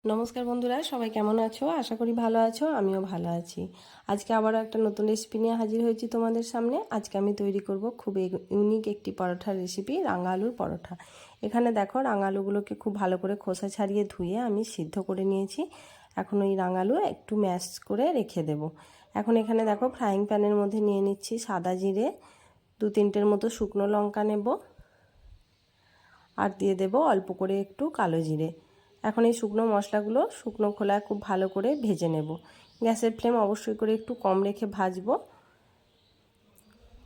নমস্কার বন্ধুরা, সবাই কেমন আছো? আশা করি ভালো আছো। আমিও ভালো আছি। আজকে আবারও একটা নতুন রেসিপি নিয়ে হাজির হয়েছি তোমাদের সামনে। আজকে আমি তৈরি করব খুব ইউনিক একটি পরোটার রেসিপি, রাঙা আলুর পরোটা। এখানে দেখো, রাঙা আলুগুলোকে খুব ভালো করে খোসা ছাড়িয়ে ধুয়ে আমি সিদ্ধ করে নিয়েছি। এখন ওই রাঙা আলু একটু ম্যাশ করে রেখে দেব। এখন এখানে দেখো, ফ্রাইং প্যানের মধ্যে নিয়ে নিচ্ছি সাদা জিরে, 2-3টের মতো শুকনো লঙ্কা নেব, আর দিয়ে দেব অল্প করে একটু কালো জিরে। এখন এই শুকনো মশলাগুলো শুকনো খোলায় খুব ভালো করে ভেজে নেব। গ্যাসের ফ্লেম অবশ্যই করে একটু কম রেখে ভাজবো।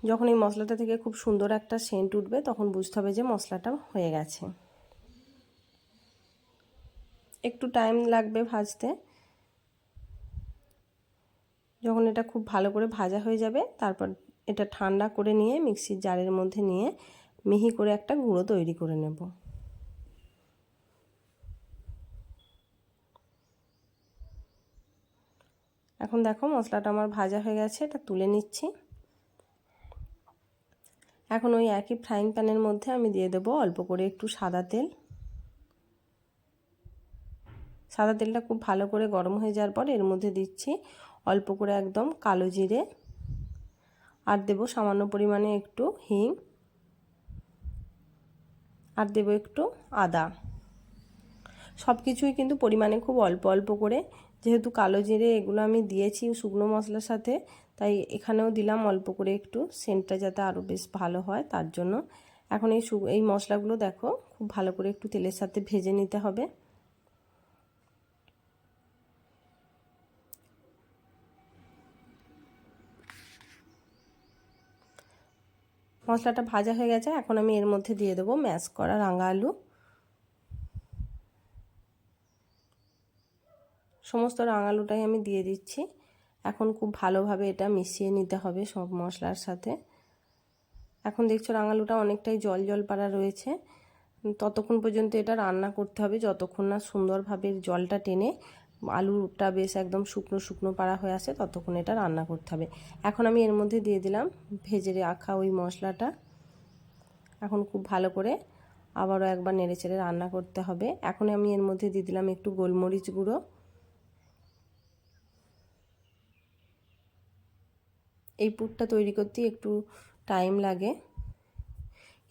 যখন এই মশলাটা থেকে খুব সুন্দর একটা সেন্ট উঠবে, তখন বুঝতে হবে যে মশলাটা হয়ে গেছে। একটু টাইম লাগবে ভাজতে। যখন এটা খুব ভালো করে ভাজা হয়ে যাবে, তারপর এটা ঠান্ডা করে নিয়ে মিক্সির জারের মধ্যে নিয়ে মিহি করে একটা গুঁড়ো তৈরি করে নেব। এখন দেখো, মশলাটা আমার ভাজা হয়ে গেছে, এটা তুলে নিচ্ছি। এখন ওই একই ফ্রাইং প্যানের মধ্যে আমি দিয়ে দেবো অল্প করে একটু সাদা তেল। সাদা তেলটা খুব ভালো করে গরম হয়ে যাওয়ার পর এর মধ্যে দিচ্ছি অল্প করে একদম কালো জিরে, আর দেবো সামান্য পরিমাণে একটু হিং, আর দেবো একটু আদা। সব কিছুই কিন্তু পরিমাণে খুব অল্প অল্প করে, যেহেতু কালো জিরে এগুলো আমি দিয়েছি শুকনো মশলার সাথে, তাই এখানেও দিলাম অল্প করে একটু, সেন্টটা যাতে আরও বেশ ভালো হয় তার জন্য। এখন এই মশলাগুলো দেখো খুব ভালো করে একটু তেলের সাথে ভেজে নিতে হবে। মশলাটা ভাজা হয়ে গেছে, এখন আমি এর মধ্যে দিয়ে দেবো ম্যাশ করা রাঙা আলু। সমস্ত রাঙা আলুটাই আমি দিয়ে দিচ্ছি। এখন খুব ভালোভাবে এটা মিশিয়ে নিতে হবে সব মশলার সাথে। এখন দেখছো রাঙা আলুটা অনেকটাই জল জল পাড়া রয়েছে। ততক্ষণ পর্যন্ত এটা রান্না করতে হবে যতক্ষণ না সুন্দরভাবে জলটা টেনে আলুটা বেশ একদম শুকনো শুকনো পাড়া হয়ে আসে, ততক্ষণ এটা রান্না করতে হবে। এখন আমি এর মধ্যে দিয়ে দিলাম ভেজে রাখা ওই মশলাটা। এখন খুব ভালো করে আবারও একবার নেড়েচেড়ে রান্না করতে হবে। এখন আমি এর মধ্যে দিয়ে দিলাম একটু গোলমরিচ গুঁড়ো। এই পুরটা তৈরি করতে একটু টাইম লাগে,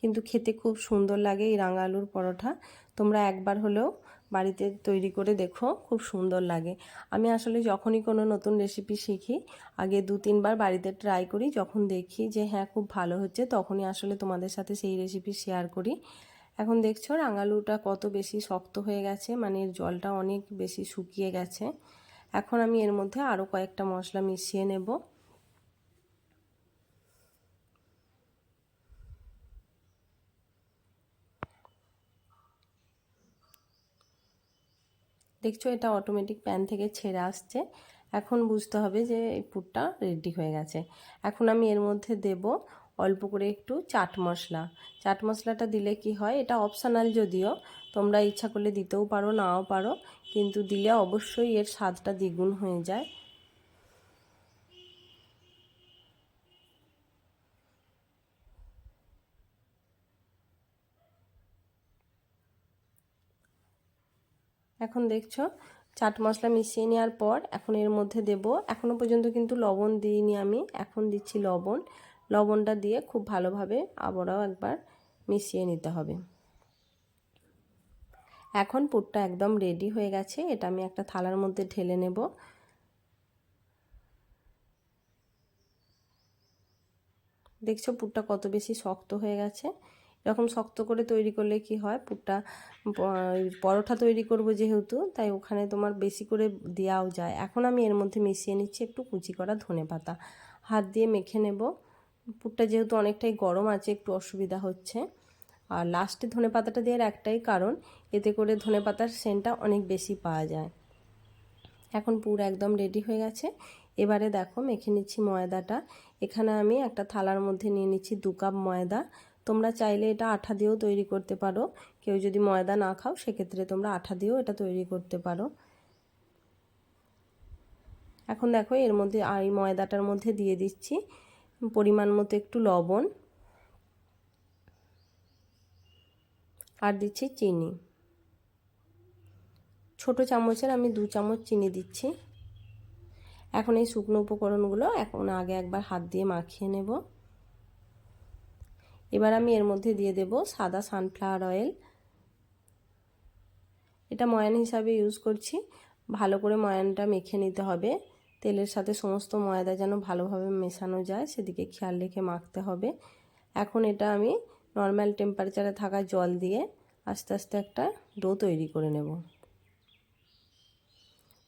কিন্তু খেতে খুব সুন্দর লাগে এই রাঙা আলুর পরোটা। তোমরা একবার হলেও বাড়িতে তৈরি করে দেখো, খুব সুন্দর লাগে। আমি আসলে যখনই কোনো নতুন রেসিপি শিখি, আগে 2-3বার বাড়িতে ট্রাই করি। যখন দেখি যে হ্যাঁ খুব ভালো হচ্ছে, তখনই আসলে তোমাদের সাথে সেই রেসিপি শেয়ার করি। এখন দেখছো রাঙা আলুটা কত বেশি শক্ত হয়ে গেছে, মানে এর জলটা অনেক বেশি শুকিয়ে গেছে। এখন আমি এর মধ্যে আরও কয়েকটা মশলা মিশিয়ে নেব। দেখছো এটা অটোমেটিক প্যান থেকে ছেড়ে আসছে। এখন বুঝতে হবে যে এই পুরটা রেডি হয়ে গেছে। এখন আমি এর মধ্যে দেব অল্প করে একটু চাট মশলা। চাট মশলাটা দিলে কি হয়, এটা অপশনাল যদিও, তোমরা ইচ্ছা করলে দিতেও পারো নাও পারো, কিন্তু দিলে অবশ্যই এর স্বাদটা দ্বিগুণ হয়ে যায়। এখন দেখছো চাট মশলা মিশিয়ে নেওয়ার পর এখন এর মধ্যে দেব, এখনও পর্যন্ত কিন্তু লবণ দিইনি আমি, এখন দিচ্ছি লবণ। লবণটা দিয়ে খুব ভালোভাবে আবারও একবার মিশিয়ে নিতে হবে। এখন পুরটা একদম রেডি হয়ে গেছে, এটা আমি একটা থালার মধ্যে ঢেলে নেব। দেখছো পুরটা কত বেশি শক্ত হয়ে গেছে। এরকম শক্ত করে তৈরি করলে কি হয়, পুরটা পরোটা তৈরি করব যেহেতু, তাই ওখানে তোমার বেশি করে দেওয়াও যায়। এখন আমি এর মধ্যে মিশিয়ে নিচ্ছি একটু কুচি করা ধনেপাতা, হাত দিয়ে মেখে নেব। পুরটা যেহেতু অনেকটাই গরম আছে, একটু অসুবিধা হচ্ছে। আর লাস্টে ধনেপাতাটা দেওয়ার একটাই কারণ, এতে করে ধনেপাতার সেন্টটা অনেক বেশি পাওয়া যায়। এখন পুরো একদম রেডি হয়ে গেছে। এবারে দেখো মেখে নিচ্ছি ময়দাটা। এখানে আমি একটা থালার মধ্যে নিয়ে নিচ্ছি 2 কাপ ময়দা। তোমরা চাইলে এটা আঠা দিয়েও তৈরি করতে পারো, কেউ যদি ময়দা না খাও সেক্ষেত্রে তোমরা আঠা দিয়েও এটা তৈরি করতে পারো। এখন দেখো এর মধ্যে এই ময়দাটার মধ্যে দিয়ে দিচ্ছি পরিমাণ মতো একটু লবণ, আর দিচ্ছি চিনি। ছোট চামচের আমি 2 চামচ চিনি দিচ্ছি। এখন এই শুকনো উপকরণগুলো এখন আগে একবার হাত দিয়ে মাখিয়ে নেব। এবার আমি এর মধ্যে দিয়ে দেব সাদা সানফ্লাওয়ার অয়েল। এটা ময়ান হিসাবে ইউজ করছি। ভালো করে ময়ানটা মেখে নিতে হবে। তেলের সাথে সমস্ত ময়দা যেন ভালোভাবে মেশানো যায় সেদিকে খেয়াল রেখে মাখতে হবে। এখন এটা আমি নর্মাল টেম্পারেচারে থাকা জল দিয়ে আস্তে আস্তে একটা ডো তৈরি করে নেব।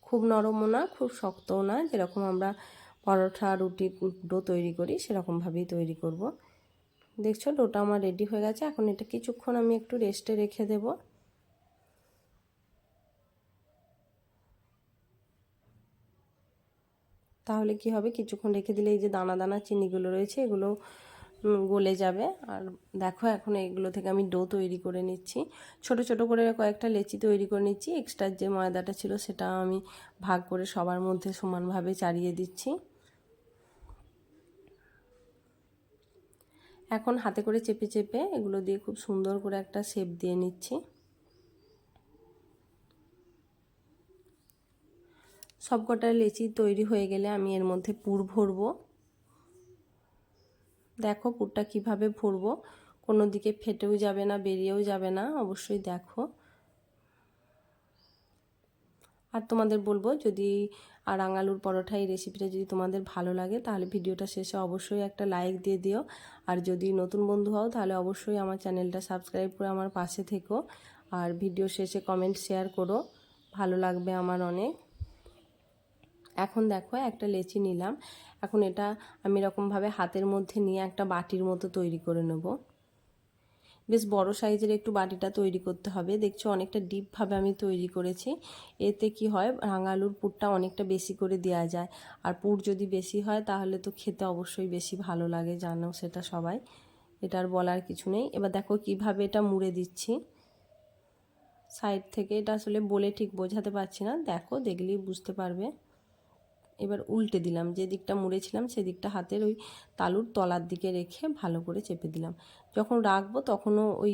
খুব নরমও না, খুব শক্তও না, যেরকম আমরা পরোটা রুটি ডো তৈরি করি সেরকমভাবেই তৈরি করব। দেখছো ডোটা আমার রেডি হয়ে গেছে। এখন এটা কিছুক্ষণ আমি একটু রেস্টে রেখে দেব। তাহলে কি হবে, কিছুক্ষণ রেখে দিলে এই যে দানা দানা চিনিগুলো রয়েছে এগুলো গলে যাবে। আর দেখো এখন এগুলো থেকে আমি ডো তৈরি করে নিচ্ছি। ছোট ছোট করে কয়েকটা লেচি তৈরি করে নিচ্ছি। এক্সট্রা যে ময়দাটা ছিল সেটা আমি ভাগ করে সবার মধ্যে সমানভাবে চাড়িয়ে দিচ্ছি। এখন হাতে করে চেপে চেপে এগুলো দিয়ে খুব সুন্দর করে একটা শেপ দিয়ে নিচ্ছি। সবকটা লেচি তৈরি হয়ে গেলে আমি এর মধ্যে পুর ভরবো। দেখো পুরটা কিভাবে ভরবো, কোনো দিকে ফেটেও যাবে না, বেরিয়েও যাবে না, অবশ্যই দেখো। আর তোমাদের বলবো, যদি রাঙালুর পরোটা এই রেসিপিটা যদি তোমাদের ভালো লাগে তাহলে ভিডিওটা শেষে অবশ্যই একটা লাইক দিয়ে দিও। আর যদি নতুন বন্ধু হও তাহলে অবশ্যই আমার চ্যানেলটা সাবস্ক্রাইব করে আমার পাশে থেকো। আর ভিডিও শেষে কমেন্ট শেয়ার করো, ভালো লাগবে আমার অনেক। এখন দেখো একটা লেচি নিলাম। এখন এটা আমি এরকমভাবে হাতের মধ্যে নিয়ে একটা বাটির মতো তৈরি করে নেব। বেশ বড় সাইজের একটু বাটিটা তৈরি করতে হবে। দেখছো অনেকটা ডিপভাবে আমি তৈরি করেছি। এতে কি হয়, রাঙালুর পুরটা অনেকটা বেশি করে দেওয়া যায়। আর পুর যদি বেশি হয় তাহলে তো খেতে অবশ্যই বেশি ভালো লাগে, জানো সেটা সবাই, এটা আর বলার কিছু নেই। এবার দেখো কিভাবে এটা মুড়ে দিচ্ছি সাইড থেকে। এটা আসলে বলে ঠিক বোঝাতে পারছি না, দেখো দেখলেই বুঝতে পারবে। এবার উল্টে দিলাম, যে দিকটা মুড়েছিলাম সেদিকটা হাতের ওই তালুর তলার দিকে রেখে ভালো করে চেপে দিলাম। যখন রাখবো তখনও ওই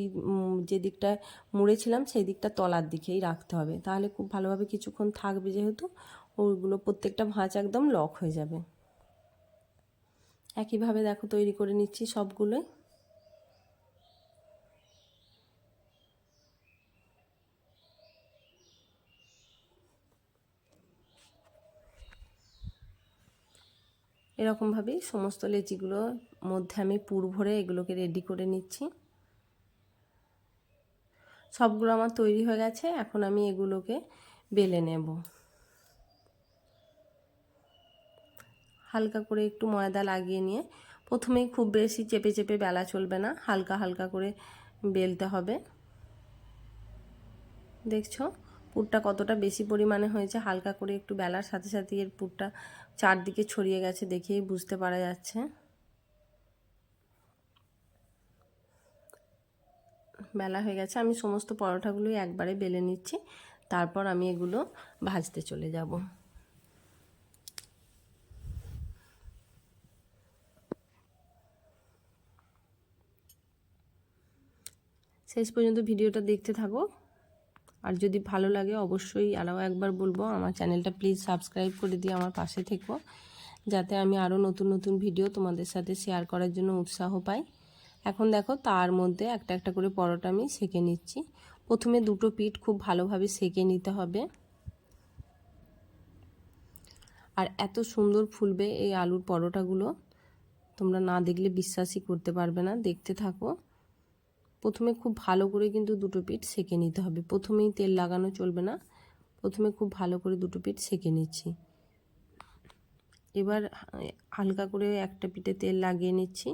যে দিকটা মুড়েছিলাম সেই দিকটা তলার দিকেই রাখতে হবে, তাহলে খুব ভালোভাবে কিছুক্ষণ থাকবে, যেহেতু ওইগুলো প্রত্যেকটা ভাঁজ একদম লক হয়ে যাবে। একইভাবে দেখো তৈরি করে নিচ্ছি সবগুলোই। এরকমভাবেই সমস্ত লেচিগুলোর মধ্যে আমি পুর ভরে এগুলোকে রেডি করে নিচ্ছি। সবগুলো আমার তৈরি হয়ে গেছে। এখন আমি এগুলোকে বেলে নেব। হালকা করে একটু ময়দা লাগিয়ে নিয়ে প্রথমেই খুব বেশি চেপে চেপে বেলা চলবে না, হালকা হালকা করে বেলতে হবে। দেখছো পুরটা কতটা বেশি পরিমাণে হয়েছে, হালকা করে একটু বেলার সাথে সাথে এর পুরটা চারদিকে ছড়িয়ে গেছে, দেখেই বুঝতে পারা যাচ্ছে। বেলা হয়ে গেছে, আমি সমস্ত পরোটাগুলোই একবারে বেলে নিচ্ছি, তারপর আমি এগুলো ভাজতে চলে যাব। শেষ পর্যন্ত ভিডিওটা দেখতে থাকো। আর যদি ভালো লাগে অবশ্যই আরও একবার বলবো, আমার চ্যানেলটা প্লিজ সাবস্ক্রাইব করে দিয়ে আমার পাশে থেকো, যাতে আমি আরও নতুন নতুন ভিডিও তোমাদের সাথে শেয়ার করার জন্য উৎসাহ পাই। এখন দেখো তার মধ্যে একটা একটা করে পরোটা আমি সেঁকে নিচ্ছি। প্রথমে দুটো পিঠ খুব ভালোভাবে সেঁকে নিতে হবে। আর এত সুন্দর ফুলবে এই আলুর পরোটাগুলো, তোমরা না দেখলে বিশ্বাসই করতে পারবে না, দেখতে থাকো। প্রথমে খুব ভালো করে কিন্তু দুটো পিঠ সেঁকে নিতে হবে, প্রথমেই তেল লাগানো চলবে না, প্রথমে খুব ভালো করে দুটো পিঠ সেঁকে নিচ্ছি। এবার হালকা করে একটা পিঠে তেল লাগিয়ে নিচ্ছি।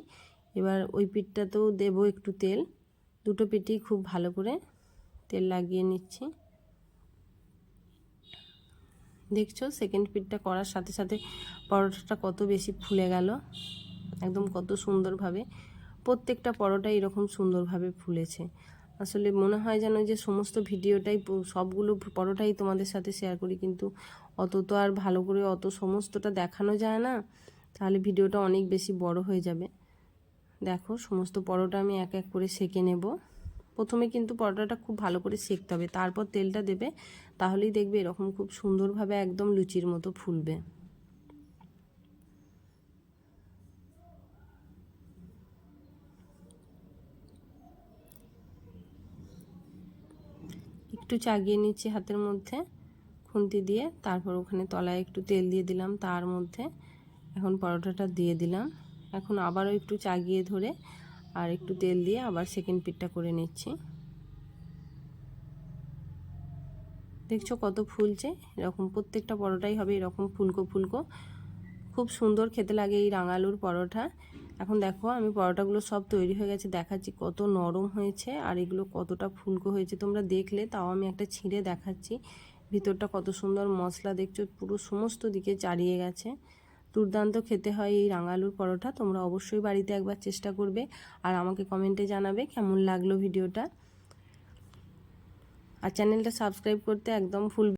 এবার ওই পিঠটাতেও দেবো একটু তেল, দুটো পিঠেই খুব ভালো করে তেল লাগিয়ে নিচ্ছি। দেখছো সেকেন্ড পিঠটা করার সাথে সাথে পরোটাটা কত বেশি ফুলে গেল, একদম কত সুন্দরভাবে প্রত্যেকটা পরোটা এরকম সুন্দরভাবে ফুলেছে। আসলে মনে হয় যেন যে সমস্ত ভিডিওটাই সবগুলো পরোটাই তোমাদের সাথে শেয়ার করি, কিন্তু অত তো আর ভালো করে অত সমস্তটা দেখানো যায় না, তাহলে ভিডিওটা অনেক বেশি বড় হয়ে যাবে। দেখো সমস্ত পরোটা আমি এক এক করে সেঁকে নেব। প্রথমে কিন্তু পরোটাটা খুব ভালো করে সেঁকতে হবে, তারপর তেলটা দেবে, তাহলেই দেখবে এরকম খুব সুন্দরভাবে একদম লুচির মতো ফুলবে। একটু চাগিয়ে নিচ্ছি হাতের মধ্যে খুন্তি দিয়ে, তারপর ওখানে তলায় একটু তেল দিয়ে দিলাম, তার মধ্যে এখন পরোটাটা দিয়ে দিলাম। এখন আবারও একটু চাগিয়ে ধরে আর একটু তেল দিয়ে আবার সেকেন্ড পিঠটা করে নিচ্ছি। দেখছো কত ফুলছে, এরকম প্রত্যেকটা পরোটাই হবে এরকম ফুলকো ফুলকো, খুব সুন্দর খেতে লাগে এই রাঙালুর পরোটা। এখন দেখো আমি পরোটাগুলো সব তৈরি হয়ে গেছে, দেখাচ্ছি কত নরম হয়েছে আর এগুলো কতটা ফুলকো হয়েছে তোমরা দেখলে, তাও আমি একটা ছিঁড়ে দেখাচ্ছি। ভিতরটা কত সুন্দর মশলা দেখছো, পুরো সমস্ত দিকে চাড়িয়ে গেছে। দুর্দান্ত খেতে হয় এই রাঙালুর পরোটা। তোমরা অবশ্যই বাড়িতে একবার চেষ্টা করবে আর আমাকে কমেন্টে জানাবে কেমন লাগলো ভিডিওটা। আর চ্যানেলটা সাবস্ক্রাইব করতে একদম